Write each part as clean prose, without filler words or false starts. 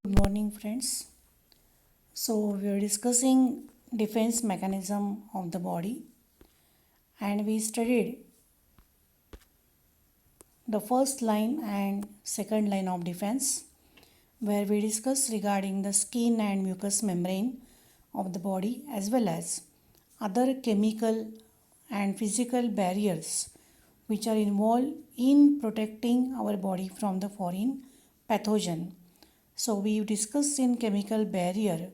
Good morning, friends. So we are discussing defense mechanism of the body, and we studied the first line and second line of defense, where we discussed regarding the skin and mucous membrane of the body as well as other chemical and physical barriers which are involved in protecting our body from the foreign pathogen. So we discussed in chemical barrier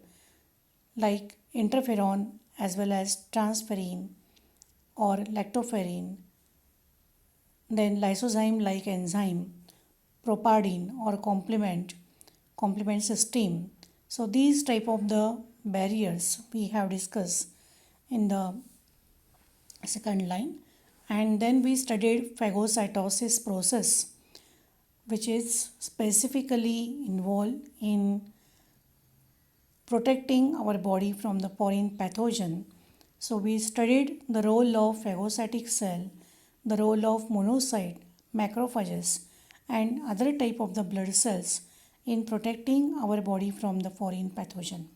like interferon as well as transferrin or lactoferrin, then lysozyme like enzyme, propardin or complement system. So these type of the barriers we have discussed in the second line, and then we studied phagocytosis process, which is specifically involved in protecting our body from the foreign pathogen. So we studied the role of phagocytic cell, the role of monocyte, macrophages, and other type of the blood cells in protecting our body from the foreign pathogen.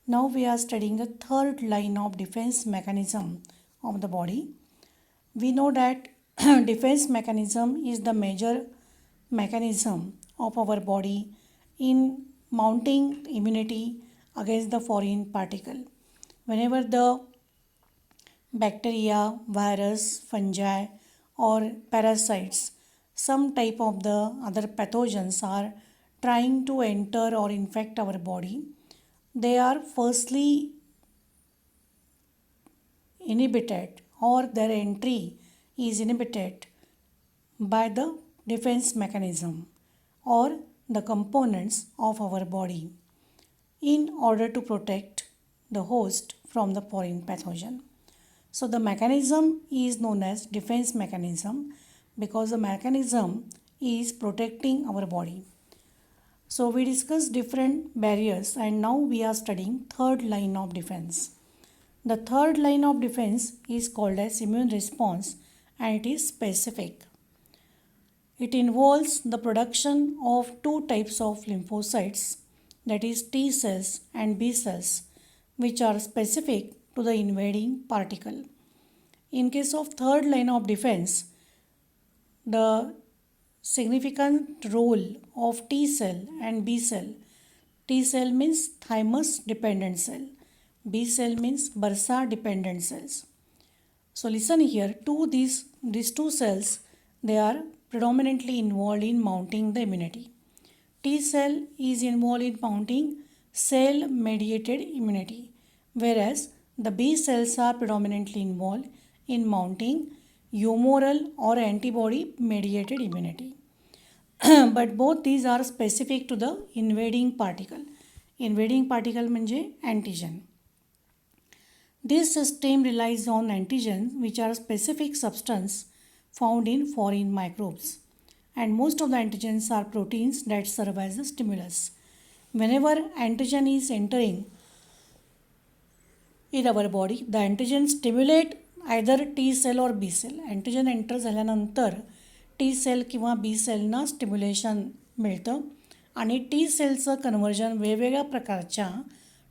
Now we are studying the third line of defense mechanism of the body. We know that defense mechanism is the major mechanism of our body in mounting immunity against the foreign particle. Whenever the bacteria, virus, fungi, or parasites, some type of the other pathogens are trying to enter or infect our body, they are firstly inhibited or their entry is inhibited by the defense mechanism or the components of our body in order to protect the host from the foreign pathogen. So the mechanism is known as defense mechanism because the mechanism is protecting our body. So we discussed different barriers and now we are studying third line of defense. The third line of defense is called as immune response and it is specific. It involves the production of two types of lymphocytes, that is T cells and B cells, which are specific to the invading particle. In case of third line of defense, the significant role of T cell and B cell. T cell means thymus dependent cell. B cell means bursa dependent cells. So listen here, these two cells, they are predominantly involved in mounting the immunity. T cell is involved in mounting cell mediated immunity, whereas the B cells are predominantly involved in mounting humoral or antibody mediated immunity. But both these are specific to the invading particle. Invading particle म्हणजे antigen. This system relies on antigens, which are specific substance found in foreign microbes, and most of the antigens are proteins that serve as a stimulus. Whenever antigen is entering in our body, the antigen stimulate either T cell or B cell. Antigen enter झाल्यानंतर T cell किंवा B cellना stimulation मिळतं आणि T सेलचं conversion वेगवेगळ्या प्रकारच्या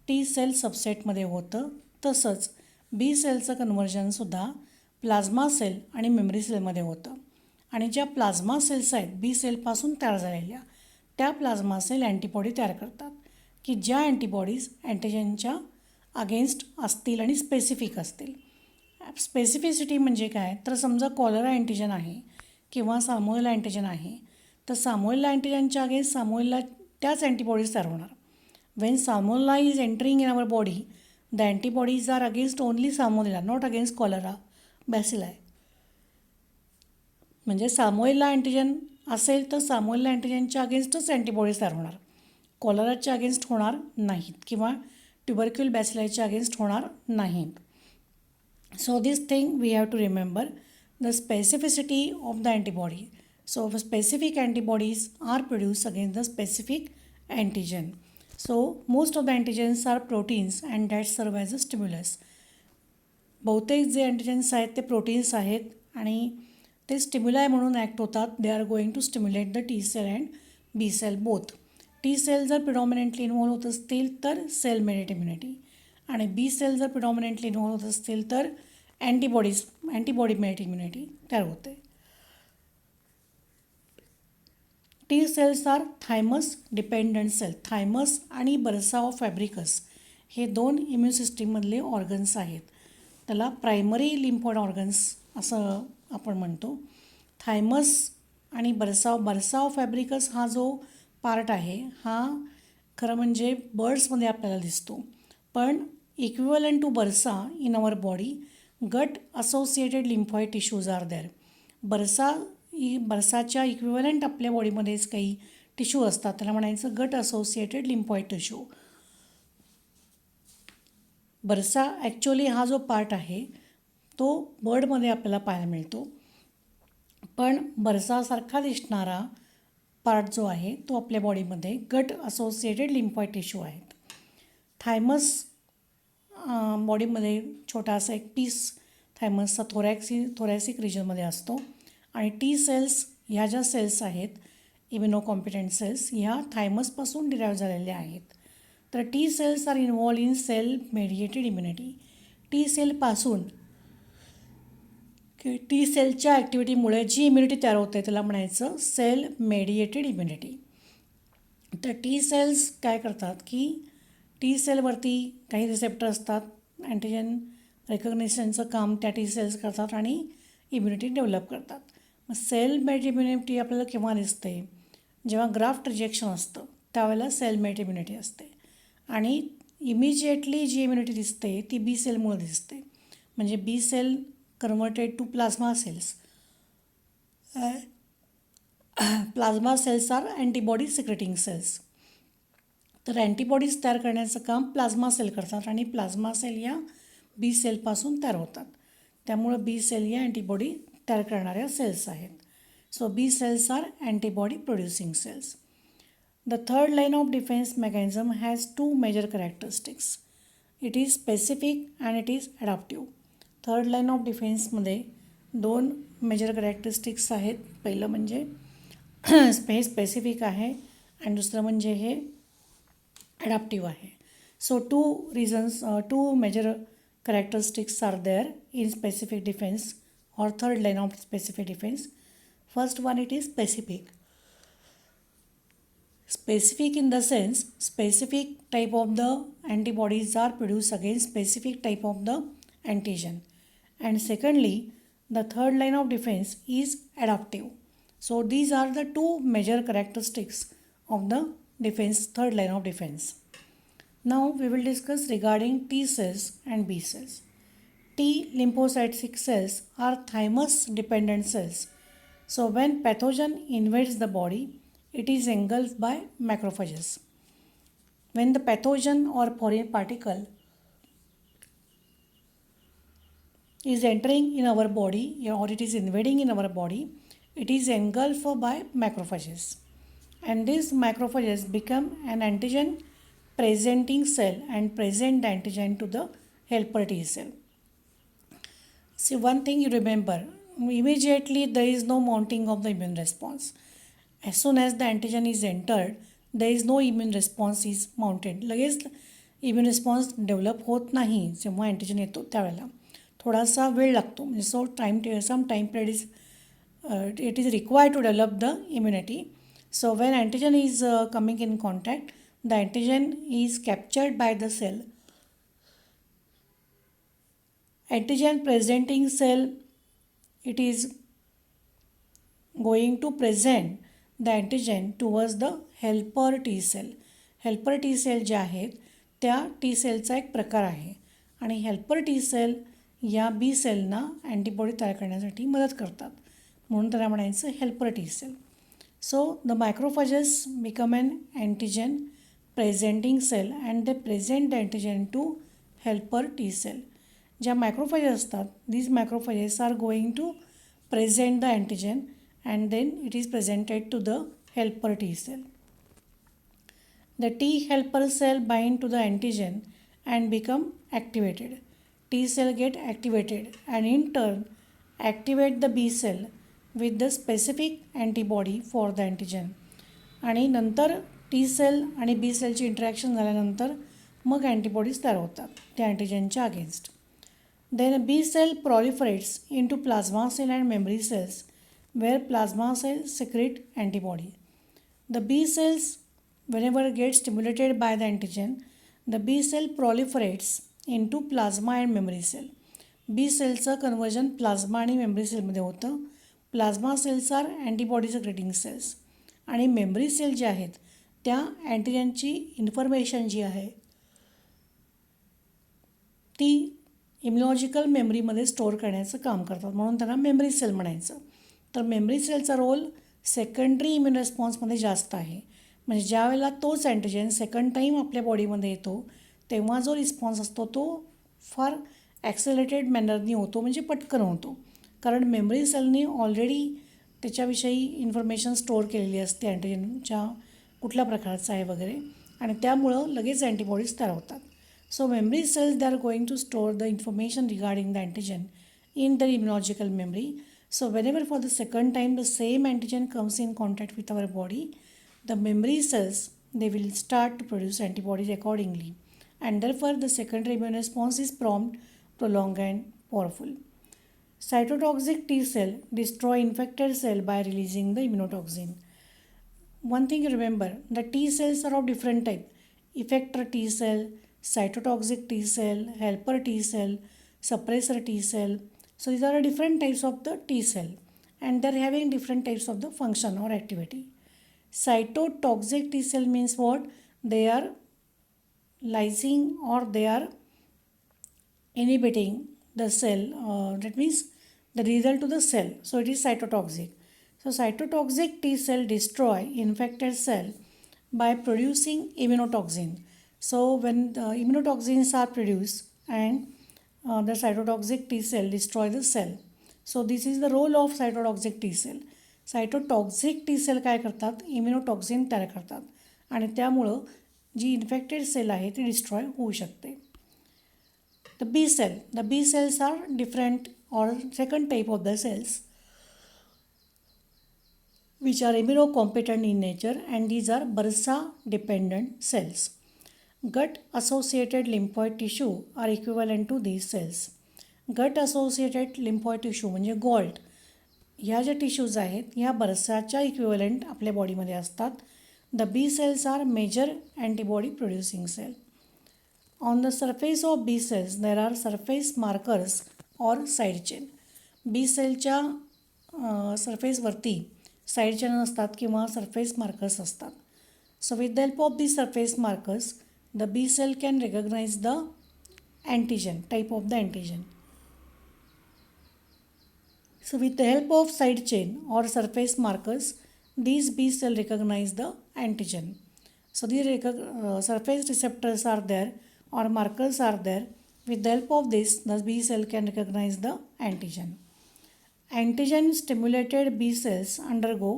T cell सबसेटमध्ये होतं. तसंच B सेलचं कन्व्हर्जनसुद्धा plasma cell आणि memory सेलमध्ये होतं आणि ज्या प्लाझ्मा सेल्स आहेत बी सेलपासून तयार झालेल्या, त्या प्लाझ्मा सेल अँटीबॉडी तयार करतात की ज्या अँटीबॉडीज अँटीजेनच्या अगेन्स्ट असतील आणि स्पेसिफिक असतील. स्पेसिफिसिटी म्हणजे काय, तर समजा कॉलरा अँटीजन आहे किंवा सामोएल अँटीजन आहे, तर सामोएल अँटीजनच्या अगेन्स्ट सामोएलला त्याच अँटीबॉडीज तयार होणार. When salmonella is entering in our body, the antibodies are against only salmonella, not against cholera bacilli. म्हणजे सामोएला अँटीजन असेल तर सामोएला अँटीजनच्या अगेन्स्टच अँटीबॉडीज तयार होणार, कॉलराच्या अगेन्स्ट होणार नाहीत किंवा ट्युबरक्युल बॅसिलायच्या अगेन्स्ट होणार नाहीत. So this thing we have to remember the specificity of the antibody. So specific antibodies are produce against the specific antigen. So most of the antigens are proteins and that serve as a stimulus. बहुतेक जे अँटीजेन्स आहेत ते proteins आहेत आणि ते stimuli म्हणून act होतात. They are going to stimulate the T cell and B cell both. T cell जर predominantly involved होत असतील तर सेल मेडेड इम्युनिटी, आणि बी सेल जर प्रिडॉमिनंटली इन्व्हॉल्व होत असतील तर अँटीबॉडी मेडेड इम्युनिटी तयार होते. T cells are thymus dependent cell. Thymus आणि बर्सा ऑफ फॅब्रिकस हे दोन इम्युन सिस्टीममधले ऑर्गन्स आहेत. त्याला प्रायमरी लिम्फोइड ऑर्गन्स असं आपण म्हणतो. थायमस आणि बर्सा ऑफ फॅब्रिकस हा जो पार्ट आहे हा खरं म्हणजे बर्ड्समध्ये आपल्याला दिसतो, पण equivalent to bursa in our body gut associated lymphoid tissues are there. बर्साच्या इक्विव्हलंट आपल्या बॉडीमध्येच काही टिश्यू असतात, त्याला म्हणायचं gut associated lymphoid tissue. Bursa actually हा जो पार्ट आहे तो बर्डमध्ये आपल्याला पाहायला मिळतो, पण बर्सासारखा दिसणारा पार्ट जो आहे तो आपल्या बॉडीमध्ये गट असोसिएटेड लिम्फॉइड टिश्यू आहेत. थायमस बॉडीमध्ये छोटासा एक पीस थायमसचा थोरॅसिक रिजनमध्ये असतो, आणि टी सेल्स ह्या ज्या सेल्स आहेत इम्युनोकॉम्पिटंट सेल्स ह्या थायमसपासून डिराईव्ह झालेल्या आहेत. तर T cells are involved in cell mediated immunity. T सेलपासून टी सेलच्या ॲक्टिव्हिटीमुळे जी इम्युनिटी तयार होते त्याला म्हणायचं सेल मेडिएटेड इम्युनिटी. तर टी सेल्स काय करतात की टी सेलवरती काही रिसेप्टर असतात, अँटीजन रेकग्निशनचं काम त्या टी सेल्स करतात आणि इम्युनिटी डेव्हलप करतात. मग सेल मेड इम्युनिटी आपल्याला केव्हा दिसते, जेव्हा ग्राफ्ट रिजेक्शन असतं त्यावेळेला सेल मेड इम्युनिटी असते, आणि इमिजिएटली जी इम्युनिटी दिसते ती बी सेलमुळे दिसते. म्हणजे B cell converted to plasma cells. Plasma cells are antibody secreting cells. तर अँटीबॉडीज तयार करण्याचं काम प्लाझ्मा सेल करतात, आणि प्लाझ्मा सेल या बी सेलपासून तयार होतात. त्यामुळं बी सेल या अँटीबॉडी तयार करणाऱ्या सेल्स आहेत. So B cells are antibody producing cells. The third line of defense mechanism has two major characteristics. It is specific and it is adaptive. Third line of डिफेन्समध्ये दोन major characteristics आहेत. पहिलं म्हणजे हे specific आहे आणि दुसरं म्हणजे हे ॲडॅप्टिव्ह आहे. So two major characteristics are there in specific defence or third line of specific defense. First one, it is specific. Specific in the sense specific type of the antibodies are produced against specific type of the antigen. And secondly, the third line of defense is adaptive. So these are the two major characteristics of the defense, third line of defense. Now we will discuss regarding T cells and B cells. T lymphocytic cells are thymus dependent cells. So when pathogen invades the body, it is engulfed by macrophages. When the pathogen or foreign particle is entering in our body or it is invading in our body, it is engulfed by macrophages. And these macrophages become an antigen presenting cell and present the antigen to the helper T cell. See, one thing you remember, immediately there is no mounting of the immune response. As soon as the antigen is entered, there is no immune response is mounted. लगेच immune response develop होत नाही. जेव्हा antigen येतो त्यावेळेला थोडासा वेळ लागतो. म्हणजे some time period it is required to develop the immunity. So when antigen is coming in contact, the antigen is captured by the cell. Antigen presenting cell, it is going to present the antigen towards the helper T cell. Helper T cell ज्या आहेत त्या T सेलचा एक प्रकार आहे, आणि helper T cell या B सेलना अँटीबॉडी तयार करण्यासाठी मदत करतात, म्हणून त्याला म्हणायचं helper T cell. So the microphages become an antigen presenting cell and they present the antigen to helper T cell. ज्या मॅक्रोफॅजेस असतात, these macrophages are going to present the antigen and then it is presented to the helper T cell. The T helper cell bind to the antigen and become activated. T cell get activated and in turn activate the B cell with the specific antibody for the antigen. आणि नंतर T cell आणि B सेलची interaction झाल्यानंतर मग antibodies तयार होतात त्या अँटीजनच्या against. Then B cell proliferates into plasma cell and memory cells where plasma cells secrete antibody. The B cells, whenever get stimulated by the antigen, the B cell proliferates into plasma and memory cell. B cellचं conversion plasma आणि memory सेलमध्ये होतं. Plasma cells are antibody secreting cells आणि memory cell ज्या आहेत त्या अँटीजनची information जी आहे ती इम्युनॉलॉजिकल मेमरीमध्ये स्टोअर करण्याचं काम करतात, म्हणून त्यांना मेमरी सेल म्हणायचं. तर मेमरी सेलचा रोल सेकंडरी इम्युन रिस्पॉन्समध्ये जास्त आहे. म्हणजे ज्या वेळेला तोच अँटीजन सेकंड टाईम आपल्या बॉडीमध्ये येतो तेव्हा जो रिस्पॉन्स असतो तो फार ॲक्सेलरेटेड मॅनरनी होतो, म्हणजे पटकन होतो. कारण मेमरी सेलनी ऑलरेडी त्याच्याविषयी इन्फॉर्मेशन स्टोअर केलेली असते अँटीजनच्या कुठल्या प्रकारचं आहे वगैरे, आणि त्यामुळं लगेच अँटीबॉडीज तयार होतात. So memory cells, they are going to store the information regarding the antigen in their immunological memory. So whenever for the second time the same antigen comes in contact with our body, the memory cells, they will start to produce antibodies accordingly. And therefore the secondary immune response is prompt, prolonged and powerful. Cytotoxic T cell destroy infected cell by releasing the immunotoxin. One thing you remember, the T cells are of different type. Effector T cell, cytotoxic T cell, helper T cell, suppressor T cell. So these are different types of the T cell and they're having different types of the function or activity. Cytotoxic T cell means what? They are lysing or they are inhibiting the cell. That means the result to the cell. So it is cytotoxic. So cytotoxic T cell destroy infected cell by producing immunotoxin. So when the immunotoxins are produced and the cytotoxic T cell destroy the cell. So this is the role of cytotoxic T cell. Cytotoxic T cell काय करतात? इम्युनोटॉक्झिन तयार करतात आणि त्यामुळं जी infected cell आहे ती destroy होऊ शकते. The B cells are different or second type of the cells which are immunocompetent in nature, and these are bursa dependent cells. Gut associated lymphoid tissue are equivalent to these cells. Gut associated lymphoid tissue म्हणजे GALT ह्या ज्या tissues आहेत ह्या बरसाच्या equivalent आपल्या बॉडीमध्ये असतात. The B cells are major antibody producing cell. On the surface of B cells there are surface markers और side chain. B सेलच्या सरफेसवरती साईड चेन असतात किंवा सरफेस मार्कर्स असतात. So with the help of the surface markers the B cell can recognize the antigen, type of the antigen. So with the help of side chain or surface markers, these B cell recognize the antigen. So these surface receptors are there or markers are there. With the help of this, the B cell can recognize the antigen. Antigen stimulated B cells undergo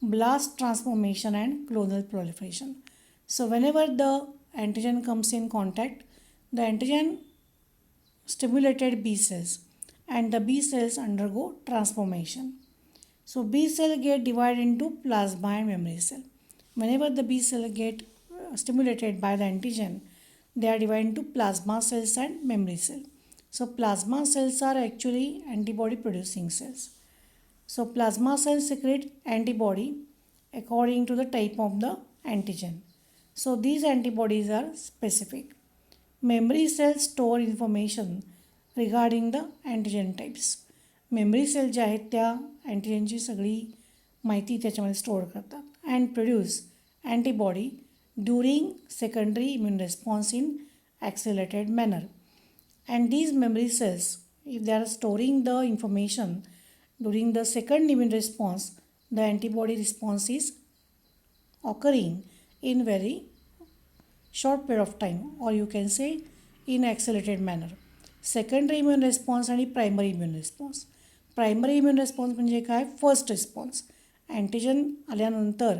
blast transformation and clonal proliferation. So whenever the antigen comes in contact, the antigen stimulated B cells and the B cells undergo transformation. So B cell get divided into plasma and memory cell. Whenever the B cell get stimulated by the antigen, they are divided into plasma cells and memory cell. So plasma cells are actually antibody producing cells. So plasma cells secrete antibody according to the type of the antigen. So these antibodies are specific. Memory cells store information regarding the antigen types. Memory cell ज्या आहेत त्या अँटीजनची सगळी माहिती त्याच्यामध्ये store करतात and produce antibody during secondary immune response in accelerated manner. And these memory cells if they are storing the information during the second immune response, the antibody response is occurring in very short period of time, or you can say in accelerated manner. Secondary immune response आणि primary immune response. Primary immune response म्हणजे काय? First response. Antigen आल्यानंतर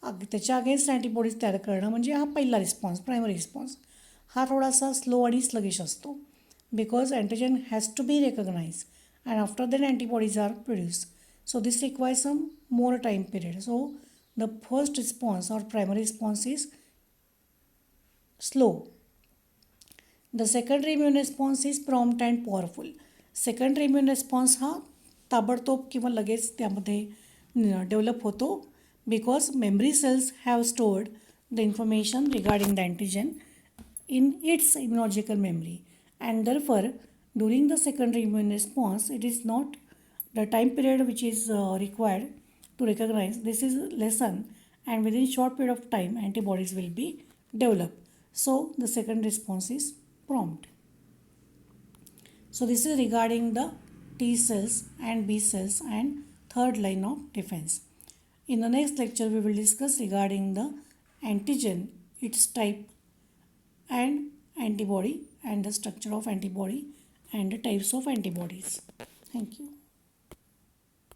त्याच्या against antibodies तयार करणं म्हणजे हा पहिला रिस्पॉन्स, प्रायमरी रिस्पॉन्स. हा थोडासा स्लो आणि स्लगिश असतो because antigen has to be recognize and after than antibodies are produce. So this requires some more time period. So the first response or primary response is slow. The secondary immune response is prompt and powerful. Secondary immune response हा ताबडतोब किंवा लगेच त्यामध्ये develop होतो because memory cells have stored the information regarding the antigen in its immunological memory, and therefore during the secondary immune response it is not the time period which is required to recognize this is lessened, and within short period of time antibodies will be developed. So the second response is prompt. So this is regarding the T cells and B cells and third line of defense. In the next lecture we will discuss regarding the antigen, its type and antibody and the structure of antibody and the types of antibodies. Thank you.